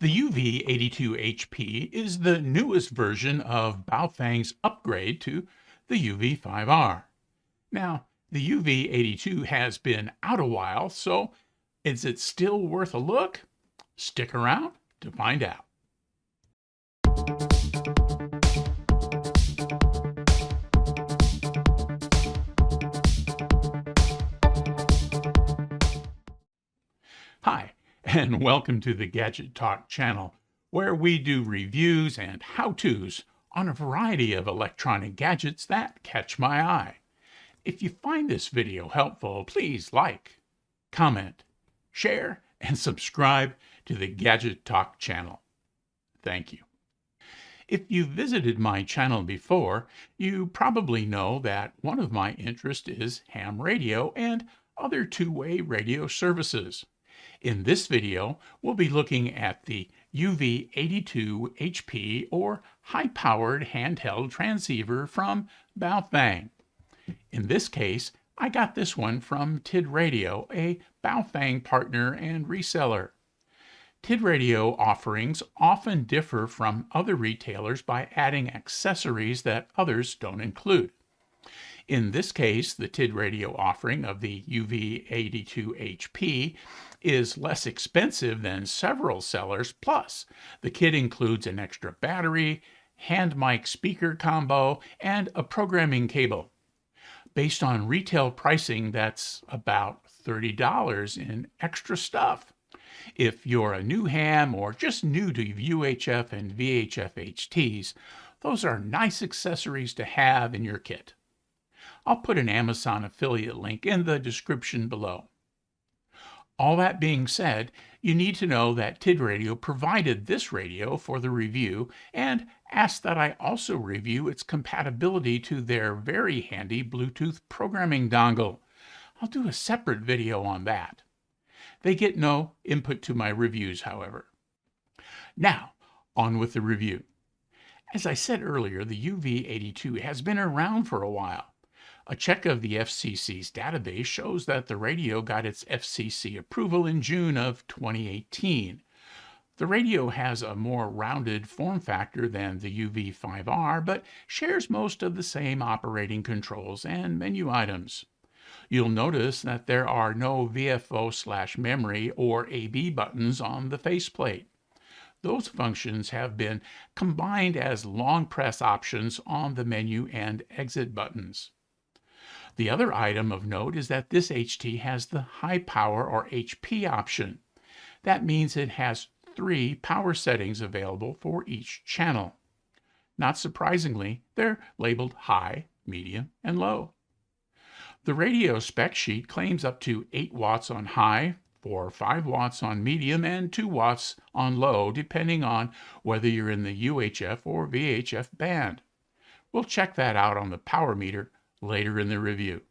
The UV-82 HP is the newest version of BaoFeng's upgrade to the UV-5R. Now, the UV-82 has been out a while, so is it still worth a look? Stick around to find out. Hi, and welcome to the Gadget Talk channel, where we do reviews and how-tos on a variety of electronic gadgets that catch my eye. If you find this video helpful, please like, comment, share, and subscribe to the Gadget Talk channel. Thank you. If you've visited my channel before, you probably know that one of my interests is ham radio and other two-way radio services. In this video, we'll be looking at the UV-82 HP or high-powered handheld transceiver from BaoFeng. In this case, I got this one from Tidradio, a BaoFeng partner and reseller. Tidradio offerings often differ from other retailers by adding accessories that others don't include. In this case, the Tidradio offering of the UV-82 HP is less expensive than several sellers, plus the kit includes an extra battery, hand mic speaker combo, and a programming cable. Based on retail pricing, that's about $30 in extra stuff. If you're a new ham or just new to UHF and VHF HTs, those are nice accessories to have in your kit. I'll put an Amazon affiliate link in the description below. All that being said, you need to know that Tidradio provided this radio for the review and asked that I also review its compatibility to their very handy Bluetooth programming dongle. I'll do a separate video on that. They get no input to my reviews, however. Now, on with the review. As I said earlier, the UV-82 has been around for a while. A check of the FCC's database shows that the radio got its FCC approval in June of 2018. The radio has a more rounded form factor than the UV-5R, but shares most of the same operating controls and menu items. You'll notice that there are no VFO/memory or AB buttons on the faceplate. Those functions have been combined as long press options on the menu and exit buttons. The other item of note is that this HT has the high power or HP option. That means it has 3 power settings available for each channel. Not surprisingly, they're labeled high, medium, and low. The radio spec sheet claims up to 8 watts on high, 4 or 5 watts on medium, and 2 watts on low, depending on whether you're in the UHF or VHF band. We'll check that out on the power meter later in the review.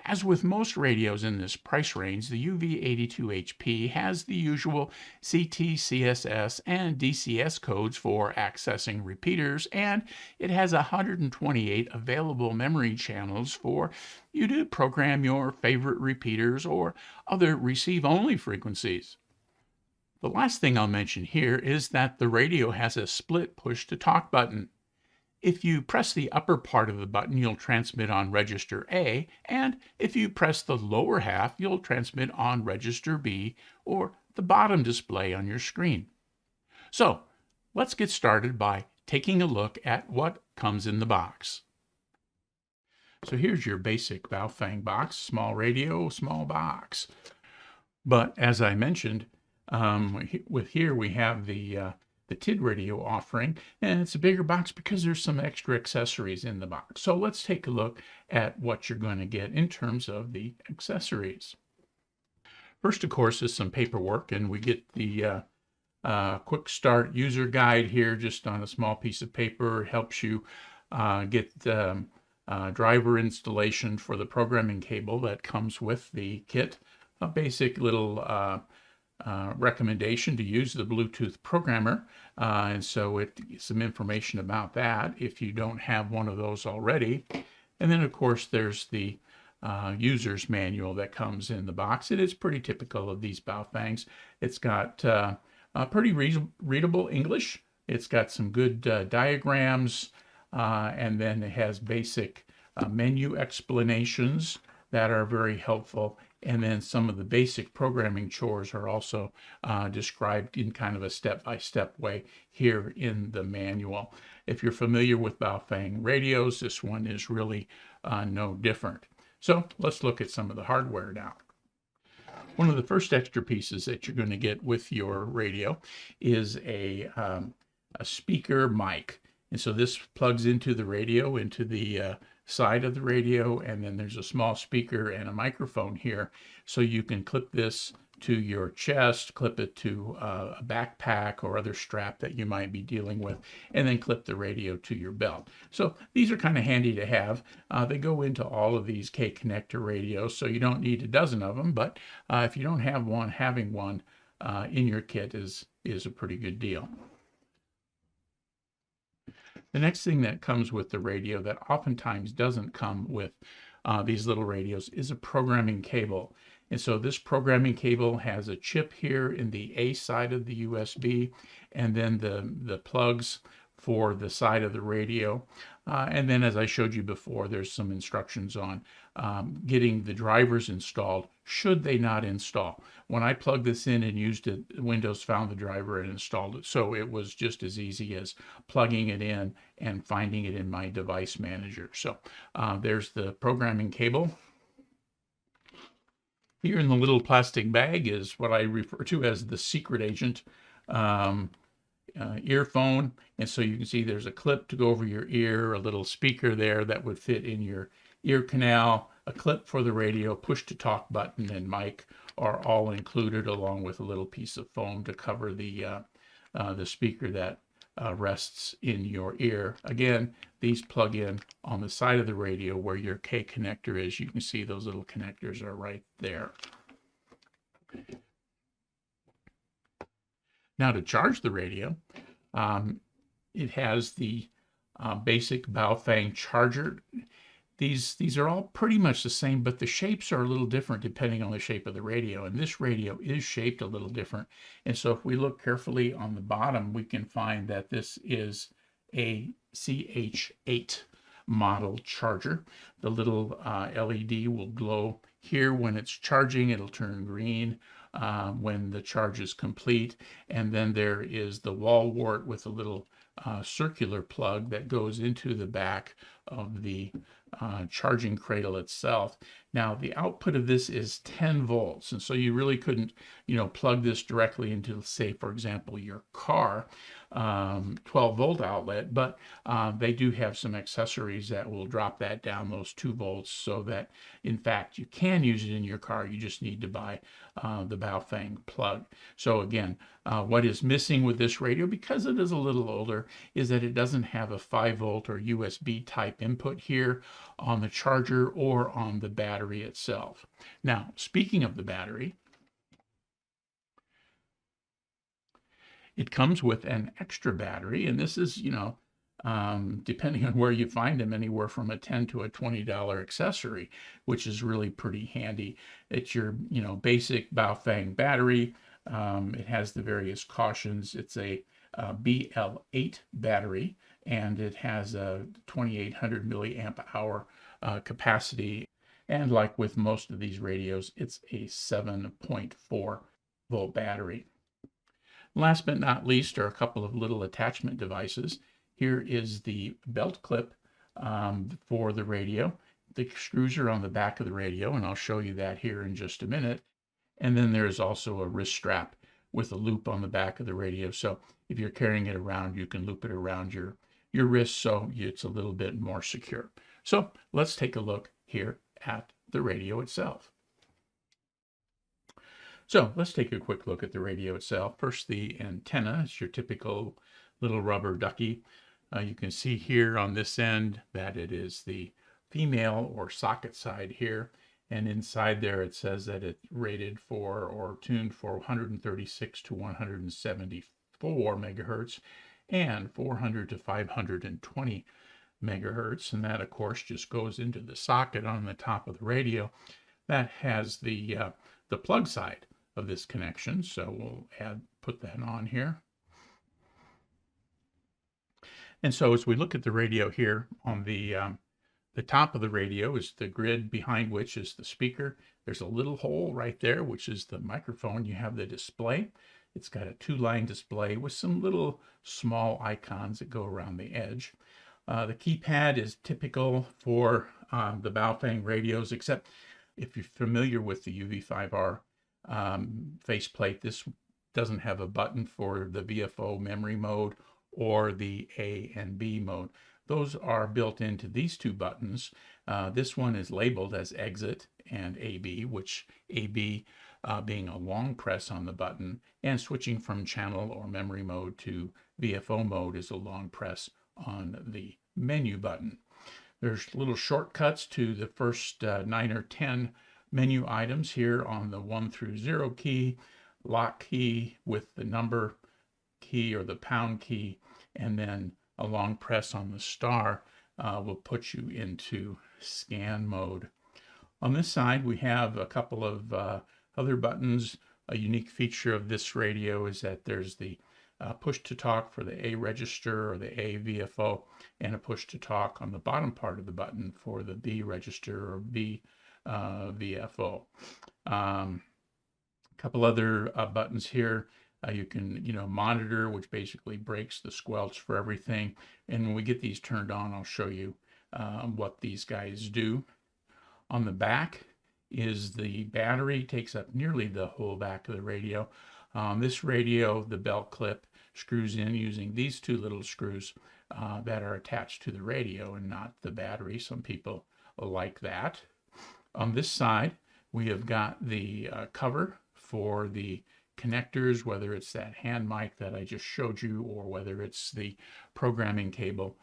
As with most radios in this price range, the UV-82 HP has the usual CT, CSS, and DCS codes for accessing repeaters, and it has 128 available memory channels for you to program your favorite repeaters or other receive-only frequencies. The last thing I'll mention here is that the radio has a split push-to-talk button. If you press the upper part of the button, you'll transmit on register A, and if you press the lower half, you'll transmit on register B, or the bottom display on your screen. So, let's get started by taking a look at what comes in the box. So here's your basic BaoFeng box, small radio, small box. But as I mentioned, here we have the Tidradio offering, and it's a bigger box because there's some extra accessories in the box. So let's take a look at what you're going to get in terms of the accessories. First, of course, is some paperwork, and we get the quick start user guide here just on a small piece of paper. It helps you get driver installation for the programming cable that comes with the kit. A basic little recommendation to use the Bluetooth programmer, and so it gives some information about that if you don't have one of those already. And then of course there's the user's manual that comes in the box. It is pretty typical of these BaoFengs. It's got Pretty readable English. It's got some good diagrams, and then it has basic menu explanations that are very helpful. And then some of the basic programming chores are also described in kind of a step-by-step way here in the manual. If you're familiar with BaoFeng radios, this one is really no different. So let's look at some of the hardware now. One of the first extra pieces that you're going to get with your radio is a speaker mic. And so this plugs into the radio, into the side of the radio, and then there's a small speaker and a microphone here. So you can clip this to your chest, clip it to a backpack or other strap that you might be dealing with, and then clip the radio to your belt. So these are kind of handy to have. They go into all of these K-connector radios, so you don't need a dozen of them, but if you don't have one, having one in your kit is a pretty good deal. The next thing that comes with the radio that oftentimes doesn't come with these little radios is a programming cable. And so this programming cable has a chip here in the A side of the USB, and then the plugs for the side of the radio. And then, as I showed you before, there's some instructions on getting the drivers installed should they not install. When I plugged this in and used it, Windows found the driver and installed it. So it was just as easy as plugging it in and finding it in my device manager. So there's the programming cable. Here in the little plastic bag is what I refer to as the secret agent earphone. And so you can see there's a clip to go over your ear, a little speaker there that would fit in your ear canal, a clip for the radio, push to talk button, and mic are all included, along with a little piece of foam to cover the speaker that rests in your ear. Again, these plug in on the side of the radio where your K connector is. You can see those little connectors are right there. Now to charge the radio, it has the basic BaoFeng charger. These are all pretty much the same, but the shapes are a little different depending on the shape of the radio. And this radio is shaped a little different. And so if we look carefully on the bottom, we can find that this is a CH8 model charger. The little LED will glow here when it's charging. It'll turn green when the charge is complete. And then there is the wall wart with a little circular plug that goes into the back of the charging cradle itself. Now the output of this is 10 volts, and so you really couldn't, plug this directly into, say, for example, your car 12-volt outlet, but they do have some accessories that will drop that down those 2 volts so that, in fact, you can use it in your car. You just need to buy the BaoFeng plug. So again, what is missing with this radio, because it is a little older, is that it doesn't have a 5-volt or USB type input here on the charger or on the battery itself. Now, speaking of the battery, it comes with an extra battery, and this is, depending on where you find them, anywhere from a $10 to a $20 accessory, which is really pretty handy. It's your, basic BaoFeng battery. It has the various cautions. It's a BL8 battery, and it has a 2800 milliamp hour capacity. And like with most of these radios, it's a 7.4 volt battery. Last but not least are a couple of little attachment devices. Here is the belt clip for the radio. The screws are on the back of the radio, and I'll show you that here in just a minute. And then there's also a wrist strap with a loop on the back of the radio. So if you're carrying it around, you can loop it around your wrist so it's a little bit more secure. So let's take a look here at the radio itself. So let's take a quick look at the radio itself. First, the antenna. It's your typical little rubber ducky. You can see here on this end that it is the female or socket side here. And inside there it says that it's rated for or tuned for 136 to 174 megahertz and 400 to 520 megahertz. And that, of course, just goes into the socket on the top of the radio. That has the plug side of this connection. So we'll put that on here. And so as we look at the radio here, on the top of the radio is the grid, behind which is the speaker. There's a little hole right there, which is the microphone. You have the display. It's got a 2-line display with some little small icons that go around the edge. The keypad is typical for the BaoFeng radios, except if you're familiar with the UV5R faceplate, this doesn't have a button for the VFO memory mode or the A and B mode. Those are built into these two buttons. This one is labeled as exit and AB, which AB being a long press on the button, and switching from channel or memory mode to VFO mode is a long press on the menu button. There's little shortcuts to the first 9 or 10 menu items here on the 1 through 0 key, lock key with the number key or the pound key, and then a long press on the star will put you into scan mode. On this side, we have a couple of other buttons. A unique feature of this radio is that there's the push to talk for the A register or the A VFO, and a push to talk on the bottom part of the button for the B register or B VFO. A couple other buttons here. You can, monitor, which basically breaks the squelch for everything. And when we get these turned on, I'll show you what these guys do. On the back is the battery, takes up nearly the whole back of the radio. This radio, the belt clip, screws in using these two little screws that are attached to the radio and not the battery. Some people like that. On this side, we have got the cover for the connectors, whether it's that hand mic that I just showed you or whether it's the programming cable.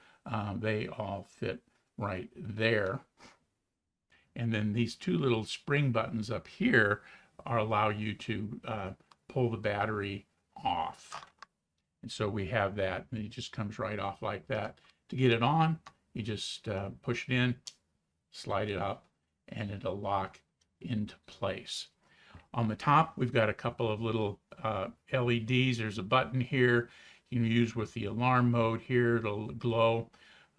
They all fit right there. And then these two little spring buttons up here allow you to pull the battery off. And so we have that, and it just comes right off like that. To get it on, you just push it in, slide it up, and it'll lock into place. On the top, we've got a couple of little LEDs. There's a button here you can use with the alarm mode here. It'll glow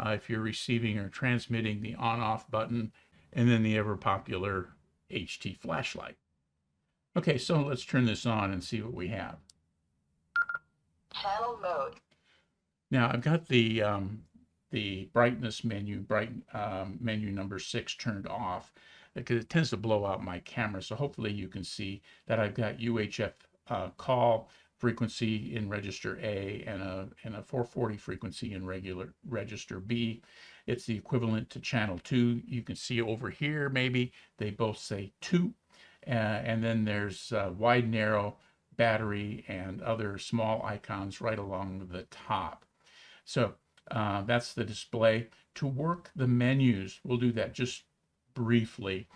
if you're receiving or transmitting, the on-off button, and then the ever-popular HT flashlight. Okay, so let's turn this on and see what we have. Channel mode. Now I've got the brightness menu, menu number 6 turned off, because it tends to blow out my camera. So hopefully you can see that I've got UHF call frequency in register A and a 440 frequency in regular register B. It's the equivalent to channel 2. You can see over here, maybe they both say 2. And then there's wide, narrow, battery, and other small icons right along the top. So that's the display. To work the menus, we'll do that just briefly.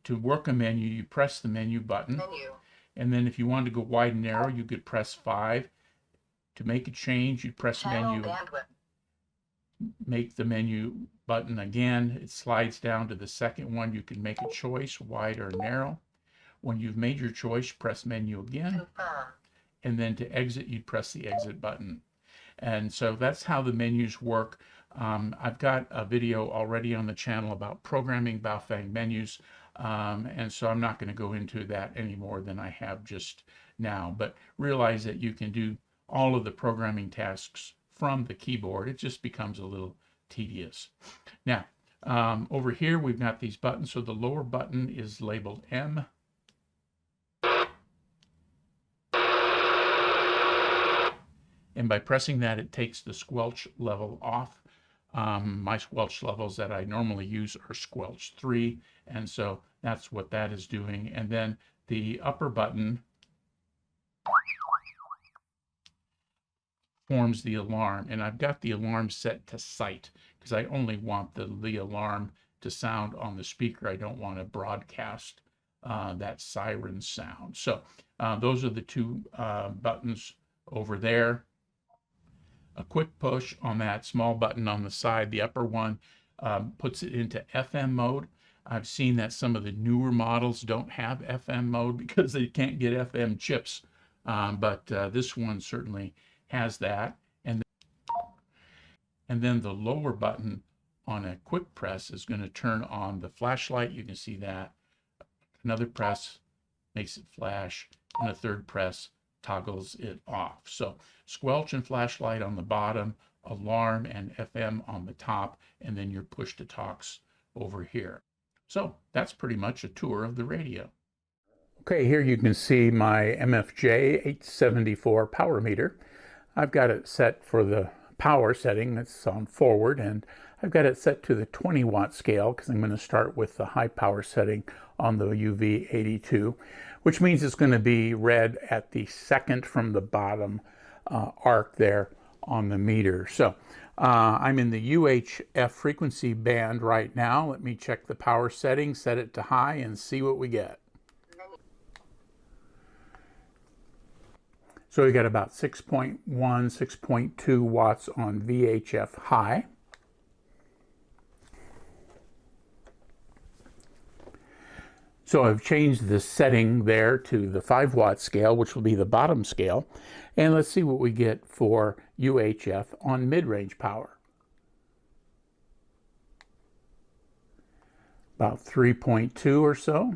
To work a menu, you press the menu button. And then if you want to go wide and narrow, you could press 5. To make a change, you press menu. Make the menu button again. It slides down to the second one. You can make a choice, wide or narrow. When you've made your choice, press menu again. And then to exit, you'd press the exit button. And so that's how the menus work. I've got a video already on the channel about programming BaoFeng menus. And so I'm not going to go into that any more than I have just now. But realize that you can do all of the programming tasks from the keyboard. It just becomes a little tedious. Now, over here, we've got these buttons. So the lower button is labeled M. And by pressing that, it takes the squelch level off. My squelch levels that I normally use are squelch 3. And so that's what that is doing. And then the upper button forms the alarm. And I've got the alarm set to sight because I only want the alarm to sound on the speaker. I don't want to broadcast that siren sound. So those are the two buttons over there. A quick push on that small button on the side, the upper one, puts it into FM mode. I've seen that some of the newer models don't have FM mode because they can't get FM chips, but this one certainly has that. And then the lower button on a quick press is going to turn on the flashlight. You can see that. Another press makes it flash, and a third press toggles it off. So squelch and flashlight on the bottom, alarm and FM on the top, and then your push to talks over here. So that's pretty much a tour of the radio. Okay, here you can see my MFJ 874 power meter. I've got it set for the power setting that's on forward, and I've got it set to the 20 watt scale because I'm going to start with the high power setting on the UV-82, which means it's going to be read at the second from the bottom arc there on the meter. So I'm in the UHF frequency band right now. Let me check the power setting, set it to high, and see what we get. So we got about 6.1, 6.2 watts on VHF high. So I've changed the setting there to the 5 watt scale, which will be the bottom scale. And let's see what we get for UHF on mid-range power. About 3.2 or so.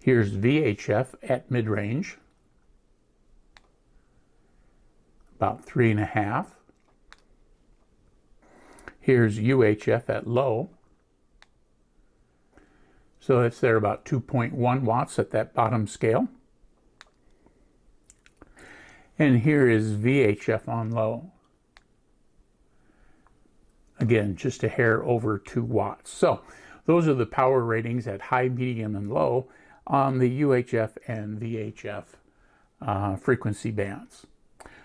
Here's VHF at mid-range. About 3.5. Here's UHF at low. So it's there about 2.1 watts at that bottom scale. And here is VHF on low. Again, just a hair over 2 watts. So those are the power ratings at high, medium, and low on the UHF and VHF frequency bands.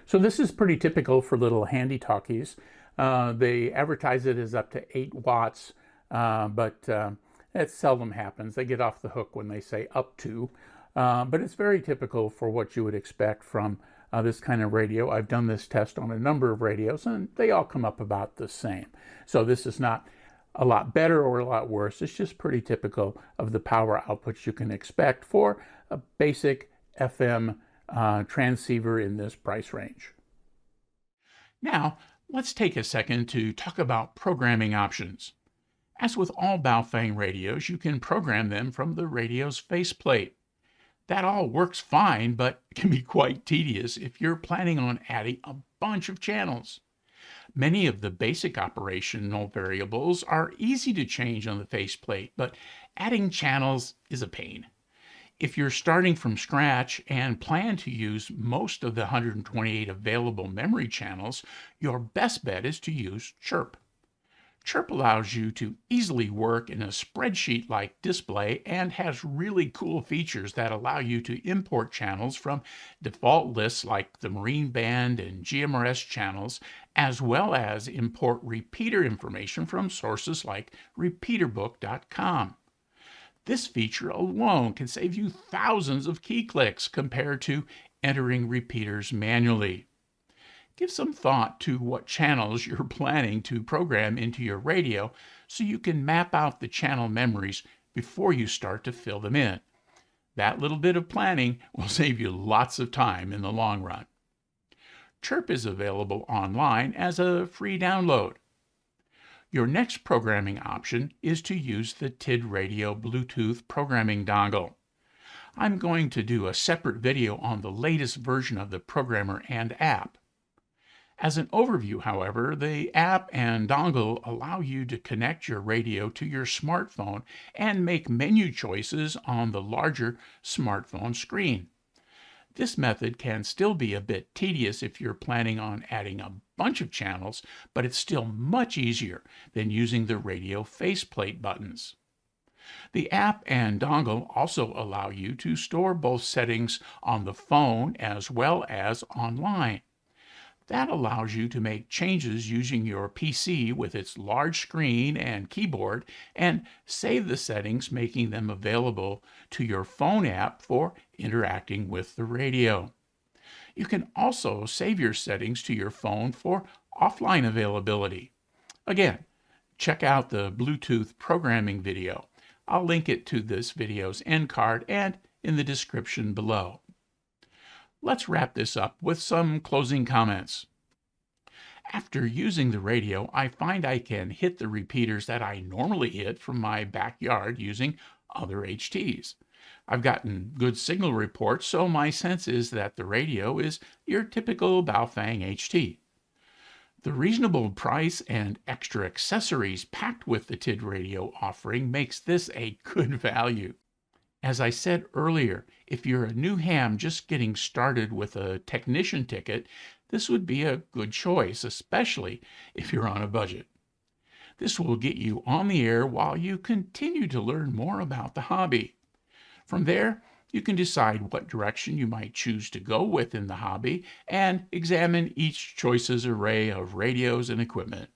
So this is pretty typical for little handy talkies. They advertise it as up to 8 watts, but it seldom happens. They get off the hook when they say up to, but it's very typical for what you would expect from this kind of radio. I've done this test on a number of radios, and they all come up about the same. So this is not a lot better or a lot worse. It's just pretty typical of the power outputs you can expect for a basic FM transceiver in this price range. Now, let's take a second to talk about programming options. As with all BaoFeng radios, you can program them from the radio's faceplate. That all works fine, but it can be quite tedious if you're planning on adding a bunch of channels. Many of the basic operational variables are easy to change on the faceplate, but adding channels is a pain. If you're starting from scratch and plan to use most of the 128 available memory channels, your best bet is to use Chirp. Chirp allows you to easily work in a spreadsheet-like display and has really cool features that allow you to import channels from default lists like the Marine Band and GMRS channels, as well as import repeater information from sources like repeaterbook.com. This feature alone can save you thousands of key clicks compared to entering repeaters manually. Give some thought to what channels you're planning to program into your radio so you can map out the channel memories before you start to fill them in. That little bit of planning will save you lots of time in the long run. Chirp is available online as a free download. Your next programming option is to use the Tidradio Bluetooth programming dongle. I'm going to do a separate video on the latest version of the programmer and app. As an overview, however, the app and dongle allow you to connect your radio to your smartphone and make menu choices on the larger smartphone screen. This method can still be a bit tedious if you're planning on adding a bunch of channels, but it's still much easier than using the radio faceplate buttons. The app and dongle also allow you to store both settings on the phone as well as online. That allows you to make changes using your PC with its large screen and keyboard and save the settings, making them available to your phone app for interacting with the radio. You can also save your settings to your phone for offline availability. Again, check out the Bluetooth programming video. I'll link it to this video's end card and in the description below. Let's wrap this up with some closing comments. After using the radio, I find I can hit the repeaters that I normally hit from my backyard using other HTs. I've gotten good signal reports, so my sense is that the radio is your typical BaoFeng HT. The reasonable price and extra accessories packed with the Tidradio offering makes this a good value. As I said earlier, if you're a new ham just getting started with a technician ticket, this would be a good choice, especially if you're on a budget. This will get you on the air while you continue to learn more about the hobby. From there, you can decide what direction you might choose to go with in the hobby and examine each choice's array of radios and equipment.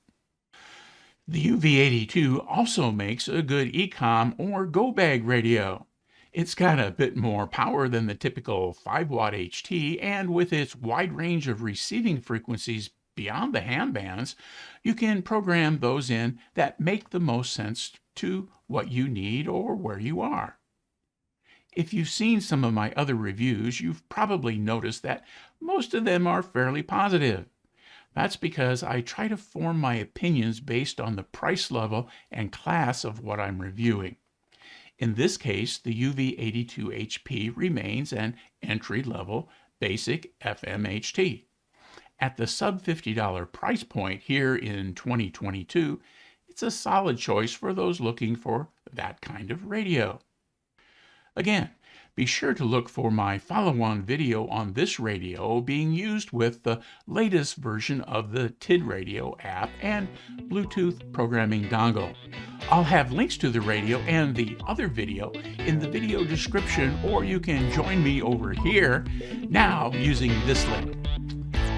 The UV-82 also makes a good ECOM or go bag radio. It's got a bit more power than the typical 5-watt HT, and with its wide range of receiving frequencies beyond the ham bands, you can program those in that make the most sense to what you need or where you are. If you've seen some of my other reviews, you've probably noticed that most of them are fairly positive. That's because I try to form my opinions based on the price level and class of what I'm reviewing. In this case, the UV-82 HP remains an entry-level basic FM HT. At the sub-$50 price point here in 2022, it's a solid choice for those looking for that kind of radio. Again, be sure to look for my follow-on video on this radio being used with the latest version of the Tidradio app and Bluetooth programming dongle. I'll have links to the radio and the other video in the video description, or you can join me over here now using this link.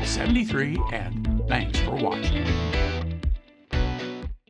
73, and thanks for watching.